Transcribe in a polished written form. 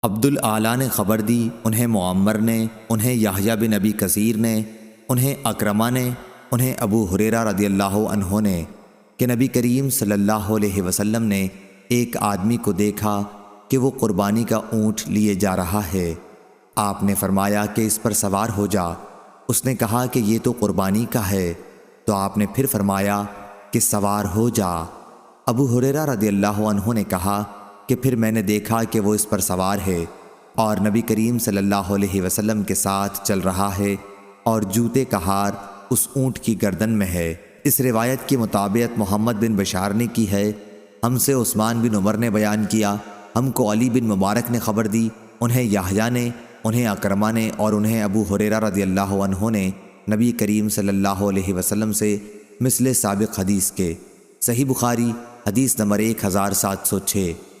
عبدالعالیٰ نے خبر دی، انہیں معمر نے، انہیں یحییٰ بن ابی کثیر نے، انہیں اکرمہ نے، انہیں ابو ہریرہ رضی اللہ عنہ نے کہ نبی کریم صلی اللہ علیہ وسلم نے ایک آدمی کو دیکھا کہ وہ قربانی کا اونٹ لیے جا رہا ہے۔ آپ نے فرمایا کہ اس پر سوار ہو جا۔ اس نے کہا کہ یہ تو قربانی کا ہے، تو آپ نے پھر فرمایا کہ سوار ہو جا۔ ابو ہریرہ رضی اللہ عنہ نے کہا کہ پھر میں نے دیکھا کہ وہ اس پر سوار ہے اور نبی کریم صلی اللہ علیہ وسلم کے ساتھ چل رہا ہے اور جوتے کا ہار اس اونٹ کی گردن میں ہے۔ اس روایت کی مطابقت محمد بن بشار نے کی ہے، ہم سے عثمان بن عمر نے بیان کیا، ہم کو علی بن مبارک نے خبر دی، انہیں یحییٰ نے، انہیں اکرمہ نے اور انہیں ابو ہریرہ رضی اللہ عنہ نے نبی کریم صلی اللہ علیہ وسلم سے مثل سابق حدیث کے۔ صحیح بخاری حدیث نمبر 1706۔